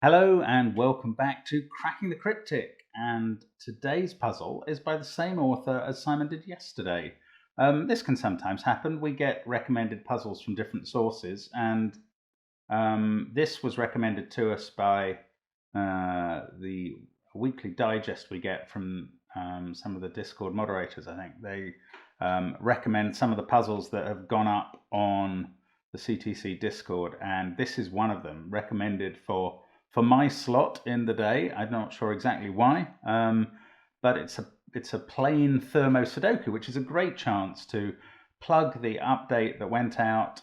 Hello and welcome back to Cracking the Cryptic, and today's puzzle is by the same author as Simon did yesterday. This can sometimes happen. We get recommended puzzles from different sources, and this was recommended to us by the weekly digest we get from some of the Discord moderators. I think they recommend some of the puzzles that have gone up on the CTC Discord, and this is one of them, recommended for my slot in the day. I'm not sure exactly why, but it's a plain Thermo Sudoku, which is a great chance to plug the update that went out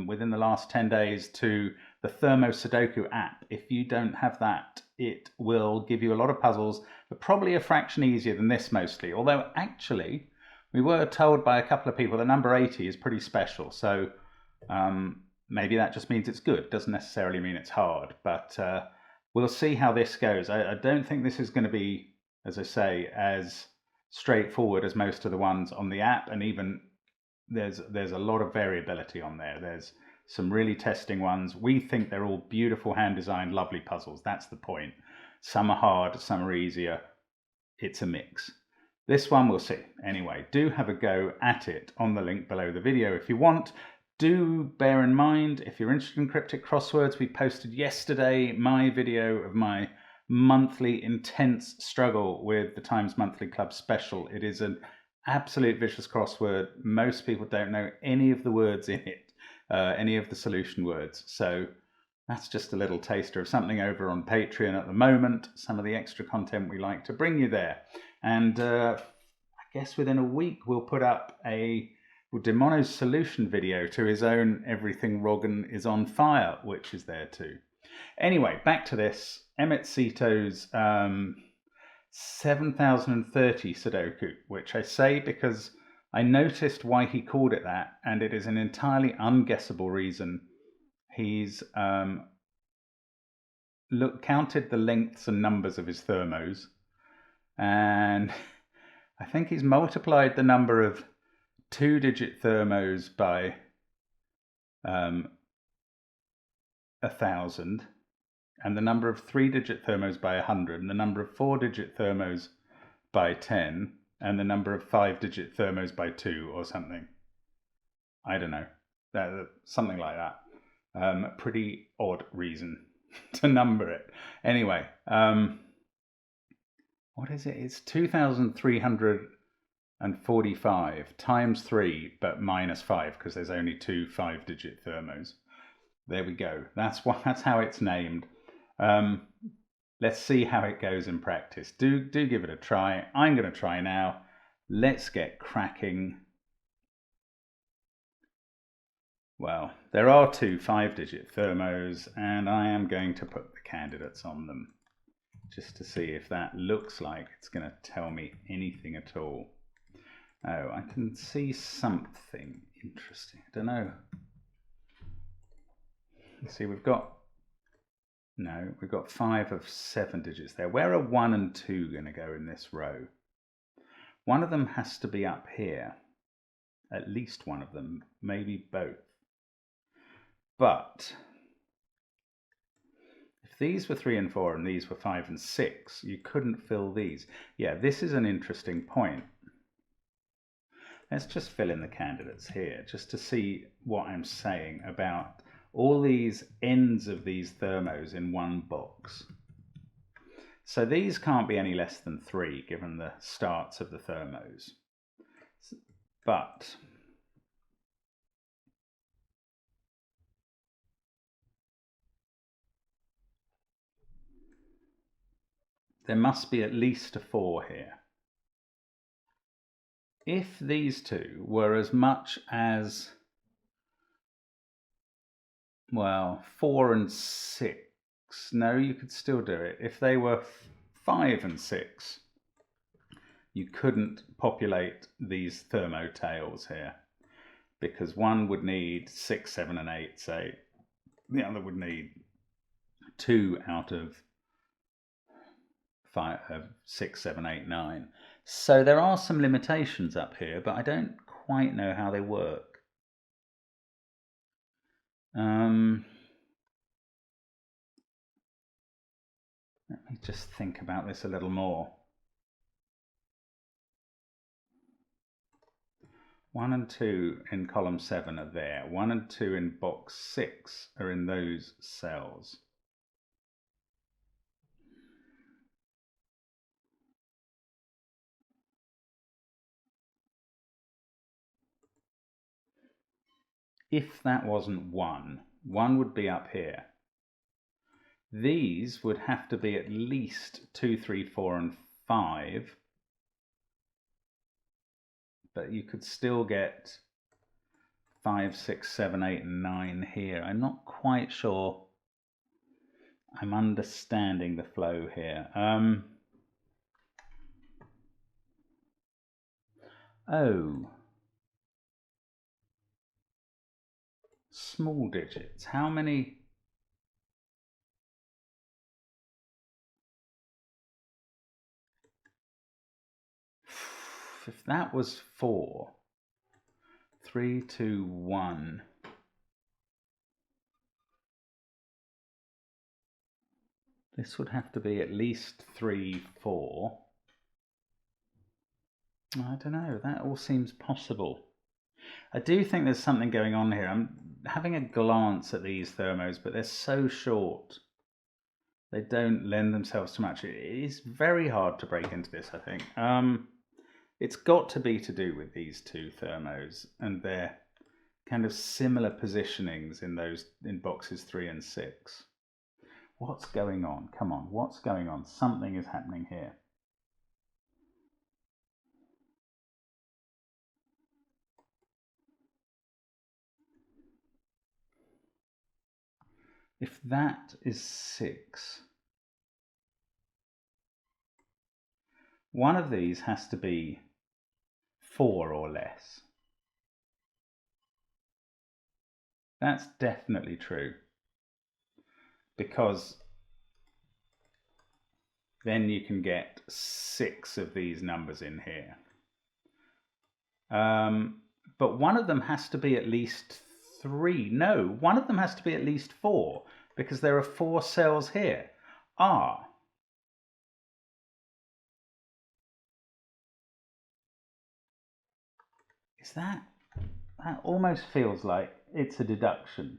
within the last 10 days to the Thermo Sudoku app. If you don't have that, it will give you a lot of puzzles, but probably a fraction easier than this mostly. Although actually, we were told by a couple of people that number 80 is pretty special. So maybe that just means it's good. Doesn't necessarily mean it's hard, but we'll see how this goes. I don't think this is going to be, as I say, as straightforward as most of the ones on the app, and even there's a lot of variability on there. There's some really testing ones. We think they're all beautiful, hand-designed, lovely puzzles. That's the point. Some are hard, some are easier. It's a mix. This one we'll see. Anyway, do have a go at it on the link below the video if you want. Do bear in mind, if you're interested in cryptic crosswords, we posted yesterday my video of my monthly intense struggle with the Times Monthly Club special. It is an absolute vicious crossword. Most people don't know any of the words in it, any of the solution words. So that's just a little taster of something over on Patreon at the moment, some of the extra content we like to bring you there. And I guess within a week we'll put up a Demono's solution video to his own Everything Roggen is on Fire, which is there too. Anyway, back to this. Emmett Sito's 7030 Sudoku, which I say because I noticed why he called it that, and it is an entirely unguessable reason. He's counted the lengths and numbers of his thermos, and I think he's multiplied the number of 2-digit thermos by 1,000, and the number of 3-digit thermos by 100, and the number of 4-digit thermos by 10, and the number of 5-digit thermos by 2 or something. I don't know. Something like that. Pretty odd reason to number it. Anyway, what is it? It's 2,345 times 3, but minus 5, because there's only 2 5-digit thermos. There we go. That's how it's named. Let's see how it goes in practice. Do give it a try. I'm going to try now. Let's get cracking. Well, there are 2 5-digit thermos, and I am going to put the candidates on them just to see if that looks like it's going to tell me anything at all. Oh, I can see something interesting. I don't know. Let's see, we've got 5 of 7 digits there. Where are 1 and 2 going to go in this row? One of them has to be up here. At least one of them, maybe both. But if these were 3 and 4 and these were 5 and 6, you couldn't fill these. Yeah, this is an interesting point. Let's just fill in the candidates here just to see what I'm saying about all these ends of these thermos in one box. So these can't be any less than 3 given the starts of the thermos. But there must be at least a 4 here. If these two were as much as, well, 4 and 6, no, you could still do it. If they were 5 and 6, you couldn't populate these thermo tails here, because one would need 6, 7, and 8, say. The other would need 2 out of 5, 6, 7, 8, 9. So there are some limitations up here, but I don't quite know how they work. Let me just think about this a little more. 1 and 2 in column 7 are there. 1 and 2 in box 6 are in those cells. If that wasn't 1, 1 would be up here. These would have to be at least 2, 3, 4, and 5. But you could still get 5, 6, 7, 8, and 9 here. I'm not quite sure I'm understanding the flow here. Oh. Small digits. How many? If that was 4, 3, 2, 1. This would have to be at least 3, 4. I don't know, that all seems possible. I do think there's something going on here. I'm having a glance at these thermos, but they're so short. They don't lend themselves to much. It is very hard to break into this, I think. It's got to be to do with these two thermos and their kind of similar positionings in boxes 3 and 6. What's going on? Come on, what's going on? Something is happening here. If that is 6, one of these has to be 4 or less. That's definitely true, because then you can get 6 of these numbers in here. But one of them has to be at least 3. No, one of them has to be at least 4, because there are 4 cells here. Is that almost feels like it's a deduction.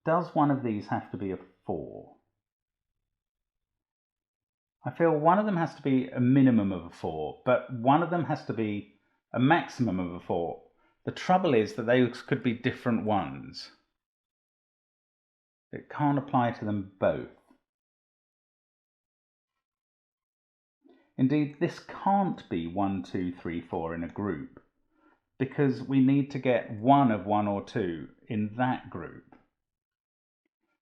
Does one of these have to be a 4? I feel one of them has to be a minimum of a 4, but one of them has to be a maximum of a 4. The trouble is that those could be different ones. It can't apply to them both. Indeed, this can't be 1, 2, 3, 4 in a group, because we need to get 1 of 1 or 2 in that group.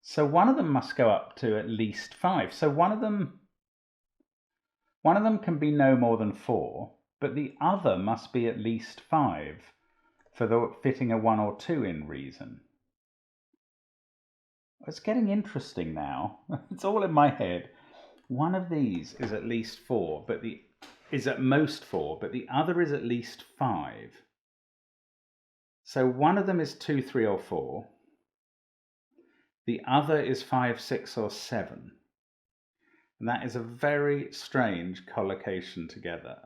So one of them must go up to at least 5. So one of them can be no more than 4, but the other must be at least 5 for the fitting a 1 or 2 in reason. It's getting interesting now. It's all in my head. One of these is at least 4, but is at most 4, but the other is at least 5. So one of them is 2, 3, or 4. The other is 5, 6, or 7. And that is a very strange collocation together.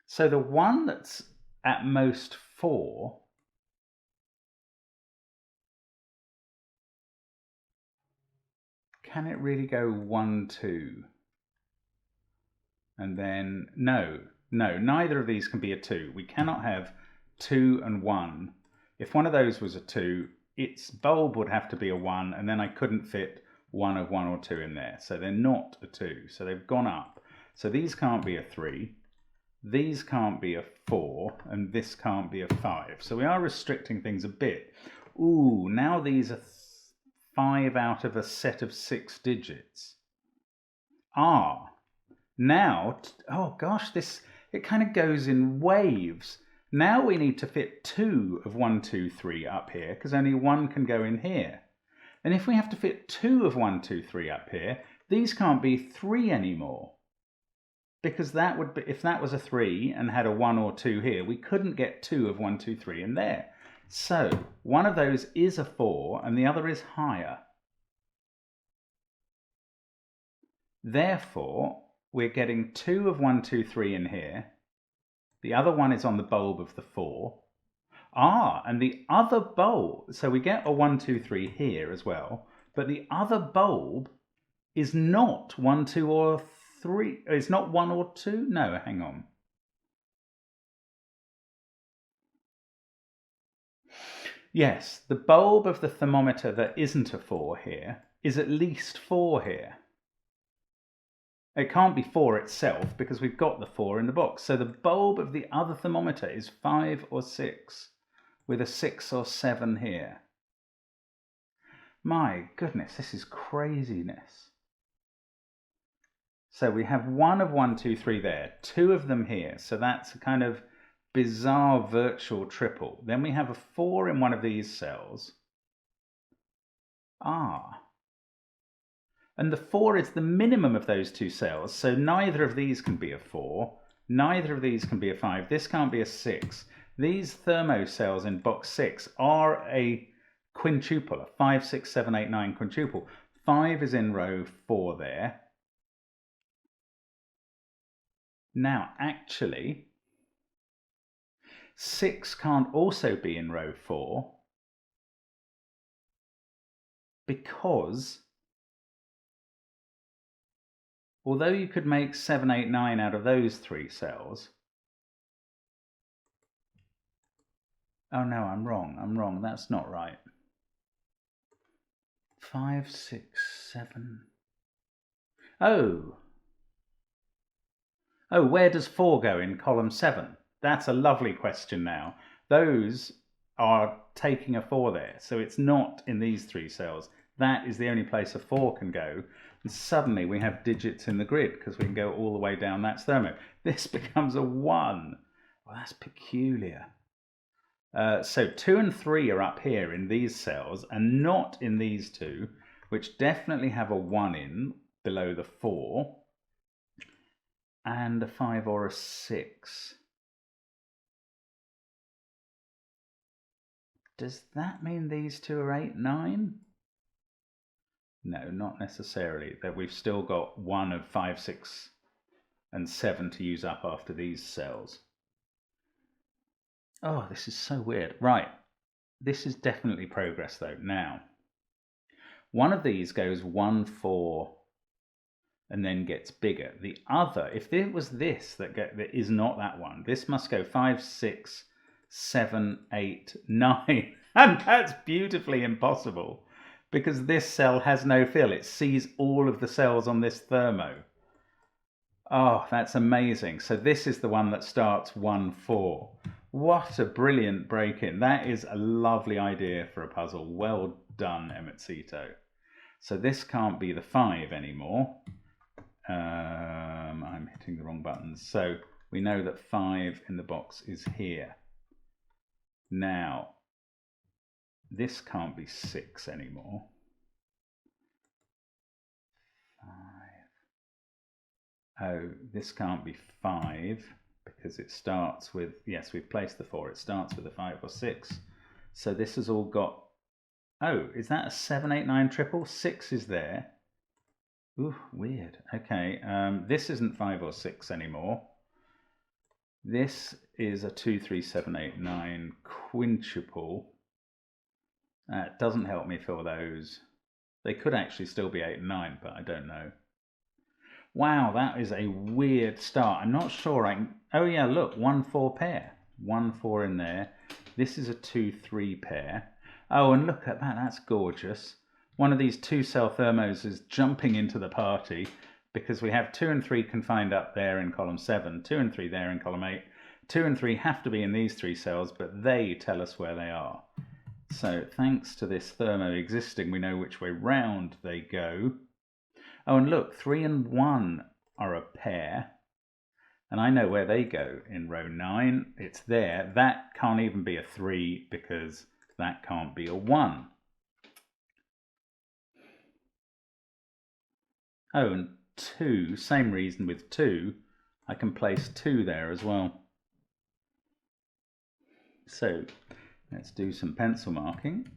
So the one that's at most 4 can it really go 1, 2? And then, no, neither of these can be a 2. We cannot have 2 and 1. If one of those was a 2, its bulb would have to be a 1, and then I couldn't fit 1 of 1 or 2 in there. So they're not a 2. So they've gone up. So these can't be a 3. These can't be a 4. And this can't be a 5. So we are restricting things a bit. Ooh, now these are 5 out of a set of 6 digits. Now, oh gosh, it kind of goes in waves. Now we need to fit 2 of 1, 2, 3 up here, because only 1 can go in here. And if we have to fit 2 of 1, 2, 3 up here, these can't be 3 anymore. Because that would be, if that was a 3 and had a 1 or 2 here, we couldn't get 2 of 1, 2, 3 in there. So one of those is a 4 and the other is higher. Therefore, we're getting 2 of 1, 2, 3 in here. The other one is on the bulb of the 4. And the other bulb, so we get a 1, 2, 3 here as well, but the other bulb is not 1, 2, or 3. It's not 1 or 2. No, hang on. Yes, the bulb of the thermometer that isn't a 4 here is at least 4 here. It can't be 4 itself because we've got the 4 in the box. So the bulb of the other thermometer is 5 or 6 with a 6 or 7 here. My goodness, this is craziness. So we have 1 of 1, 2, 3 there, 2 of them here. So that's a kind of bizarre virtual triple. Then we have a 4 in one of these cells. And the 4 is the minimum of those 2 cells, so neither of these can be a 4, neither of these can be a 5, this can't be a 6. These thermo cells in box 6 are a quintuple, a 5, 6, 7, 8, 9 quintuple. 5 is in row 4 there. Now, actually, 6 can't also be in row 4 because although you could make 7, 8, 9 out of those 3 cells. Oh no, I'm wrong, that's not right. 5, 6, 7. Oh, where does 4 go in column 7? That's a lovely question now. Those are taking a 4 there, so it's not in these 3 cells. That is the only place a 4 can go. And suddenly we have digits in the grid because we can go all the way down. That's thermo. This becomes a 1. Well, that's peculiar. So 2 and 3 are up here in these cells and not in these 2, which definitely have a 1 in below the 4 and a 5 or a 6. Does that mean these 2 are 8, 9? No, not necessarily. That we've still got 1 of 5, 6, and 7 to use up after these cells. Oh, this is so weird. Right, this is definitely progress though. Now, one of these goes 1, 4, and then gets bigger. The other, if it was this that is not that one, this must go 5, 6, 7, 8, 9, and that's beautifully impossible because this cell has no fill. It sees all of the cells on this thermo. Oh, that's amazing. So this is the one that starts 1, 4. What a brilliant break-in. That is a lovely idea for a puzzle. Well done, Emmetsito. So this can't be the 5 anymore. I'm hitting the wrong buttons. So we know that 5 in the box is here. Now, this can't be 6 anymore. 5. Oh, this can't be 5 because it starts with, yes, we've placed the 4. It starts with a 5 or 6. So this has all got, oh, is that a 7, 8, 9 triple? 6 is there. Ooh, weird. Okay, this isn't 5 or 6 anymore. This is a 2, 3, 7, 8, 9 quintuple. That doesn't help me fill those. They could actually still be 8 and 9, but I don't know. Wow, that is a weird start. I'm not sure I can... Oh yeah, look, 1, 4 pair. 1, 4 in there. This is a 2, 3 pair. Oh, and look at that, that's gorgeous. One of these 2-cell thermos is jumping into the party because we have 2 and 3 confined up there in column 7, 2 and 3 there in column 8. 2 and 3 have to be in these 3 cells, but they tell us where they are. So thanks to this thermo existing, we know which way round they go. Oh, and look, 3 and 1 are a pair. And I know where they go in row 9. It's there. That can't even be a 3 because that can't be a 1. Oh, and 2, same reason with 2. I can place 2 there as well. So let's do some pencil marking.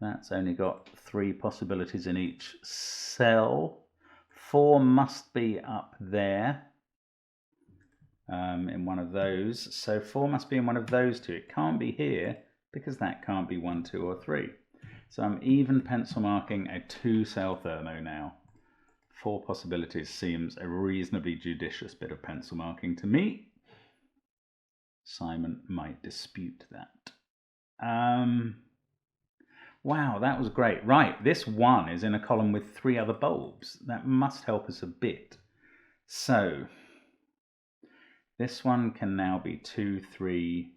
That's only got 3 possibilities in each cell. 4 must be up there in one of those. So 4 must be in one of those 2. It can't be here because that can't be 1, 2 or 3. So I'm even pencil marking a 2-cell thermo now. 4 possibilities seems a reasonably judicious bit of pencil marking to me. Simon might dispute that. Wow, that was great. Right, this 1 is in a column with 3 other bulbs. That must help us a bit. So, this one can now be 2, 3,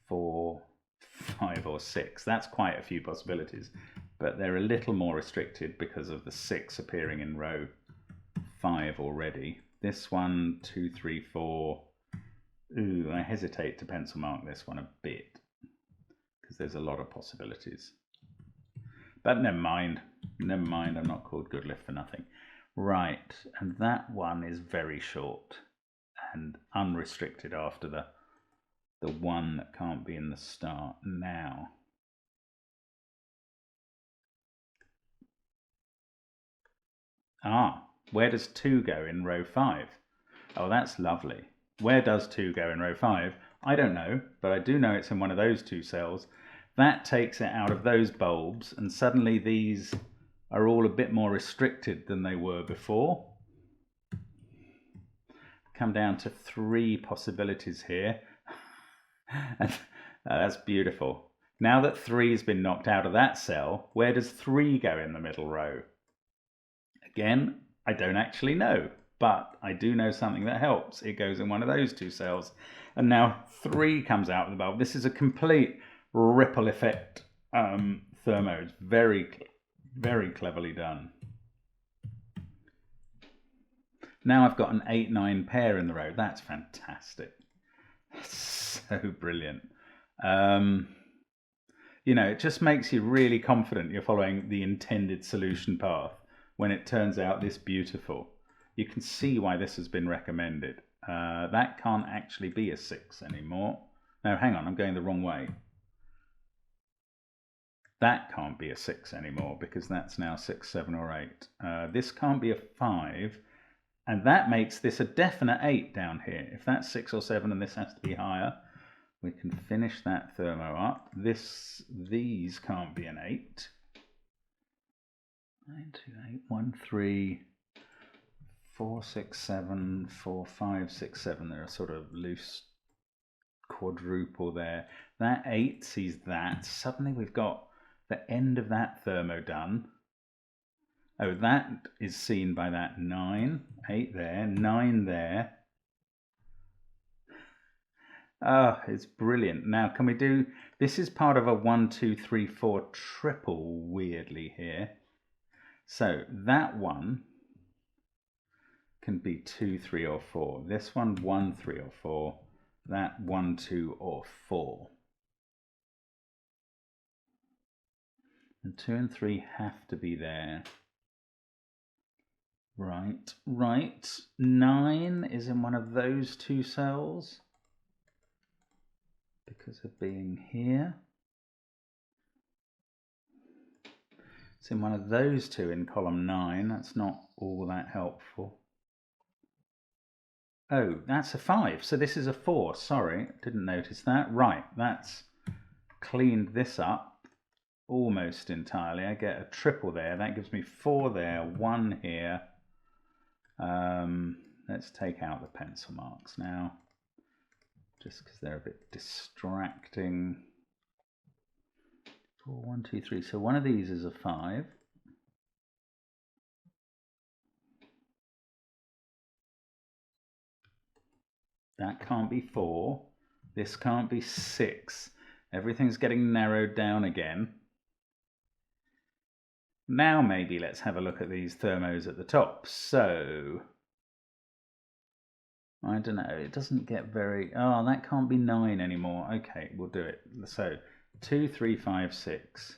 4, 5 or 6. That's quite a few possibilities, but they're a little more restricted because of the 6 appearing in row 5 already. This one, 2, 3, 4. Ooh, I hesitate to pencil mark this one a bit because there's a lot of possibilities. But never mind, I'm not called Goodliffe for nothing. Right, and that one is very short and unrestricted after the one that can't be in the start now. Where does 2 go in row 5? Oh, that's lovely. Where does 2 go in row 5? I don't know, but I do know it's in one of those 2 cells. That takes it out of those bulbs, and suddenly these are all a bit more restricted than they were before. Come down to 3 possibilities here. And that's beautiful. Now that 3 has been knocked out of that cell, where does 3 go in the middle row? Again, I don't actually know, but I do know something that helps. It goes in one of those 2 cells. And now 3 comes out of the bulb. This is a complete ripple effect thermo. It's very, very cleverly done. Now I've got an 8-9 pair in the row. That's fantastic. So brilliant. You know, it just makes you really confident you're following the intended solution path when it turns out this beautiful. You can see why this has been recommended. That can't actually be a 6 anymore. No, hang on, I'm going the wrong way. That can't be a 6 anymore because that's now 6, 7 or 8. This can't be a 5. And that makes this a definite 8 down here. If that's 6 or 7 and this has to be higher, we can finish that thermo up. These can't be an 8. 9, 2, 8, 1, 3, 4, 6, 7, 4, 5, 6, 7. They're a sort of loose quadruple there. That 8 sees that. Suddenly we've got the end of that thermo done. Oh, that is seen by that 9, 8 there, 9 there. Oh, it's brilliant. Now, can we do, this is part of a 1, 2, 3, 4 triple weirdly here. So that one can be 2, 3 or 4. This one, 1, 3 or 4. That 1, 2 or 4. And 2 and 3 have to be there. Right, right. 9 is in one of those 2 cells because of being here. It's in one of those 2 in column 9. That's not all that helpful. Oh, that's a 5. So this is a 4. Sorry, didn't notice that. Right, that's cleaned this up almost entirely. I get a triple there. That gives me 4 there, 1 here. Let's take out the pencil marks now, just because they're a bit distracting. 4, 1, 2, 3. So one of these is a 5. That can't be 4. This can't be 6. Everything's getting narrowed down again. Now maybe let's have a look at these thermos at the top. So, I don't know, it doesn't get very, oh, that can't be 9 anymore. Okay, we'll do it. So, 2, 3, 5, 6.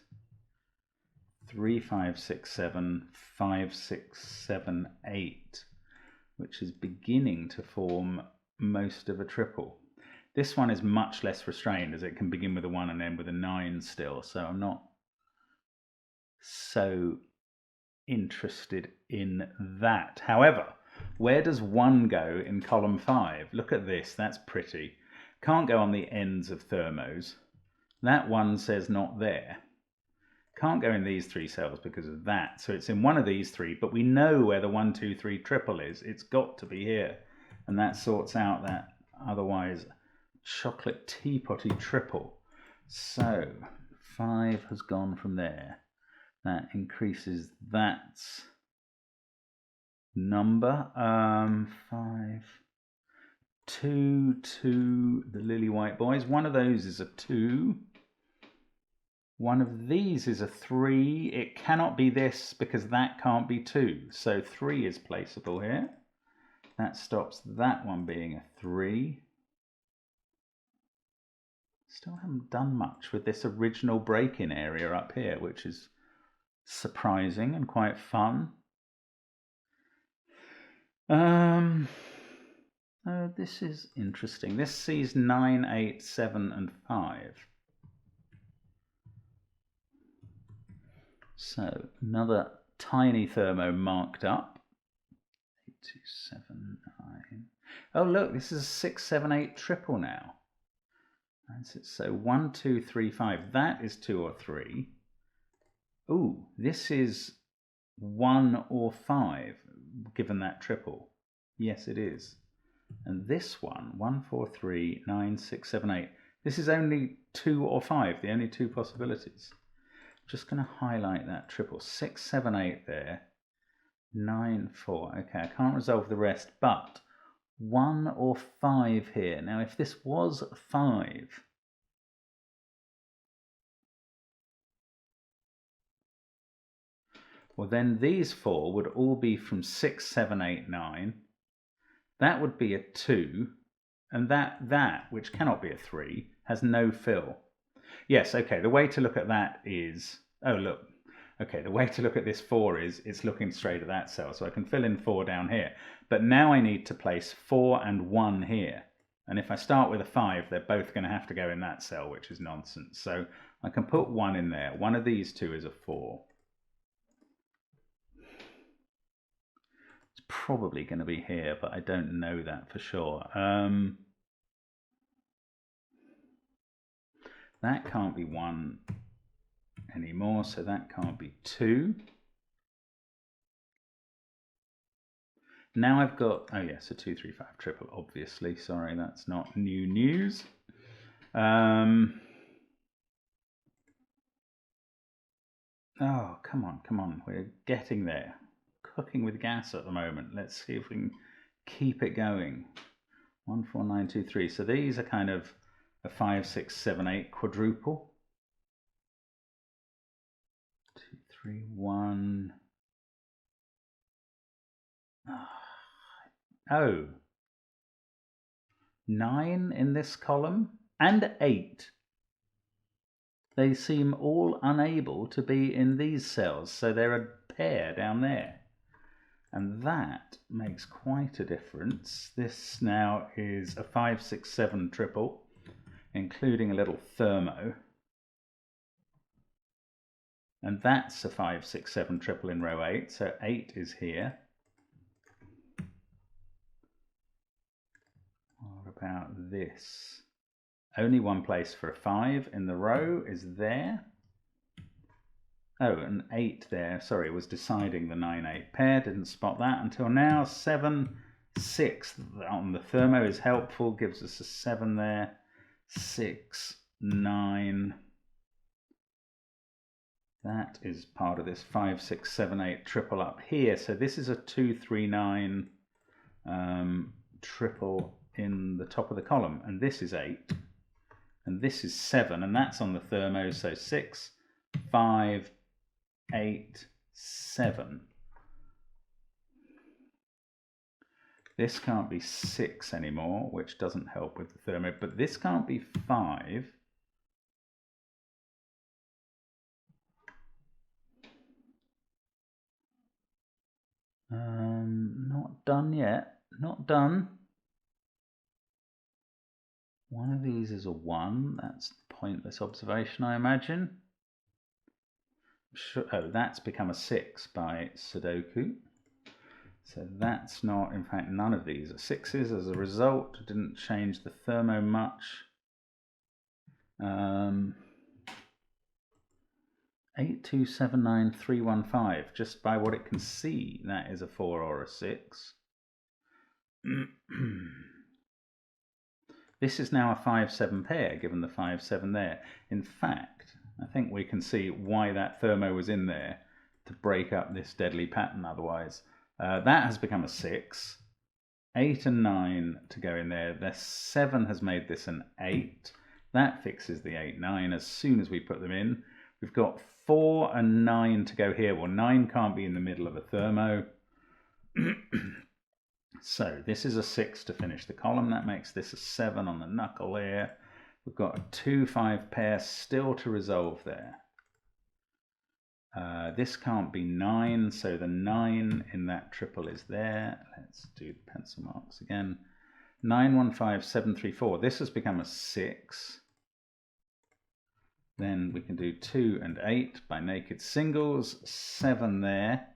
3, 5, 6, 7, 5, 6, 7, 8, which is beginning to form most of a triple. This one is much less restrained, as it can begin with a 1 and end with a 9 still, so I'm not so interested in that. However, where does 1 go in column 5? Look at this, that's pretty. Can't go on the ends of thermos. That 1 says not there. Can't go in these 3 cells because of that. So it's in one of these 3, but we know where the 1, 2, 3 triple is. It's got to be here. And that sorts out that otherwise chocolate teapotty triple. So 5 has gone from there. That increases that number. 5, 2, 2, the lily white boys. One of those is a 2. One of these is a 3. It cannot be this because that can't be 2. So 3 is placeable here. That stops that one being a 3. Still haven't done much with this original break-in area up here, which is surprising and quite fun. Oh, this is interesting. This sees 9, 8, 7, and 5. So another tiny thermo marked up. 8, 2, 7, 9. Oh, look, this is a 6, 7, 8 triple now. That's it. So 1, 2, 3, 5. That is 2 or 3. Ooh, this is 1 or 5, given that triple. Yes, it is. And this one, 1, 4, 3, 9, 6, 7, 8. This is only 2 or 5, the only 2 possibilities. Just going to highlight that triple. 6, 7, 8 there. 9, 4. Okay, I can't resolve the rest, but 1 or 5 here. Now, if this was 5, well, then these 4 would all be from 6, 7, 8, 9. That would be a 2, and that, which cannot be a 3, has no fill. Yes, okay, the way to look at that is, oh, look, okay, the way to look at this 4 is it's looking straight at that cell, so I can fill in 4 down here. But now I need to place 4 and 1 here. And if I start with a 5, they're both going to have to go in that cell, which is nonsense. So I can put 1 in there. One of these 2 is a 4. It's probably going to be here, but I don't know that for sure. That can't be 1 anymore, so that can't be 2. Now I've got, oh yes, a 2, 3, 5 triple, obviously. Sorry, that's not new news. Oh, come on. We're getting there. Cooking with gas at the moment. Let's see if we can keep it going. 1, 4, 9, 2, 3. So these are kind of a 5, 6, 7, 8 quadruple. 2, 3, 1. Oh. 9 in this column and 8. They seem all unable to be in these cells, so they're a pair down there. And that makes quite a difference. This now is a 5, 6, 7 triple, including a little thermo. And that's a 5, 6, 7 triple in row 8, so 8 is here. What about this? Only one place for a 5 in the row is there. Oh, an 8 there. Sorry, it was deciding the 9, 8 pair. Didn't spot that until now. 7, 6 on the thermo is helpful. Gives us a 7 there. 6, 9. That is part of this 5, 6, 7, 8 triple up here. So this is a 2, 3, 9 triple in the top of the column. And this is 8. And this is 7. And that's on the thermo. So 6, 5, 8, 7. This can't be 6 anymore, which doesn't help with the thermo. But this can't be 5. Not done yet. Not done. One of these is a 1. That's a pointless observation, I imagine. Oh, that's become a 6 by Sudoku. So that's not, in fact, none of these are 6s. As a result, it didn't change the thermo much. 8279315. Just by what it can see, that is a 4 or a 6. This is now a 5-7 pair, given the 5-7 there. In fact, I think we can see why that thermo was in there, to break up this deadly pattern otherwise. That has become a 6. 8 and 9 to go in there. The 7 has made this an 8. That fixes the 8, 9 as soon as we put them in. We've got 4 and 9 to go here. Well, 9 can't be in the middle of a thermo. So this is a 6 to finish the column. That makes this a 7 on the knuckle here. We've got a 2-5 pair still to resolve there. This can't be 9, so the 9 in that triple is there. Let's do the pencil marks again. 915734. This has become a 6. Then we can do 2 and 8 by naked singles. 7 there.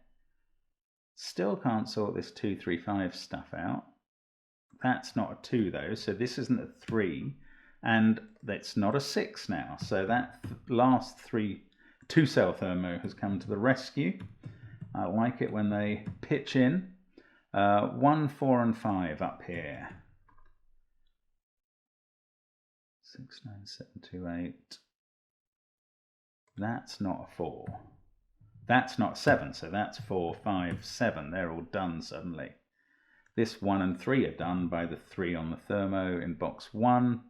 Still can't sort this 2-3-5 stuff out. That's not a 2 though, so this isn't a 3. And it's not a 6 now. So that last 2-cell thermo has come to the rescue. I like it when they pitch in. 1, 4 and 5 up here. 6, 9, 7, 2, 8. That's not a 4. That's not 7, so that's 4, 5, 7. They're all done suddenly. This 1 and 3 are done by the 3 on the thermo in box 1.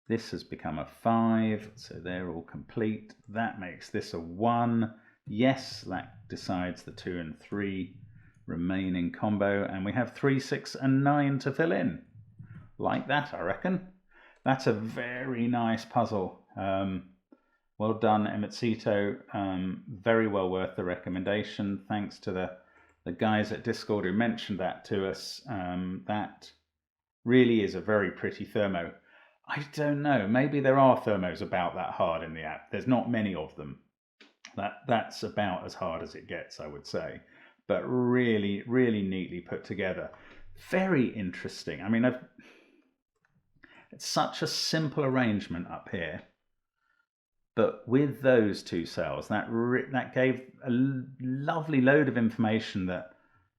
This has become a 5, so they're all complete. That makes this a 1. Yes, that decides the 2 and 3 remaining combo, and we have 3, 6 and 9 to fill in. Like that, I reckon. That's a very nice puzzle. Well done, Emetsito. Very well worth the recommendation. Thanks to the guys at Discord who mentioned that to us. That really is a very pretty thermo. I don't know, maybe there are thermos about that hard in the app. There's not many of them. That's about as hard as it gets, I would say. But really, really neatly put together. Very interesting. I mean, it's such a simple arrangement up here. But with those 2 cells, that gave a lovely load of information that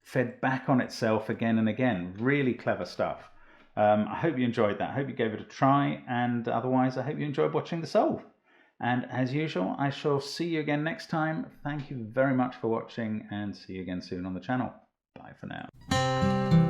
fed back on itself again and again. Really clever stuff. I hope you enjoyed that. I hope you gave it a try. And otherwise, I hope you enjoyed watching the solve. And as usual, I shall see you again next time. Thank you very much for watching and see you again soon on the channel. Bye for now.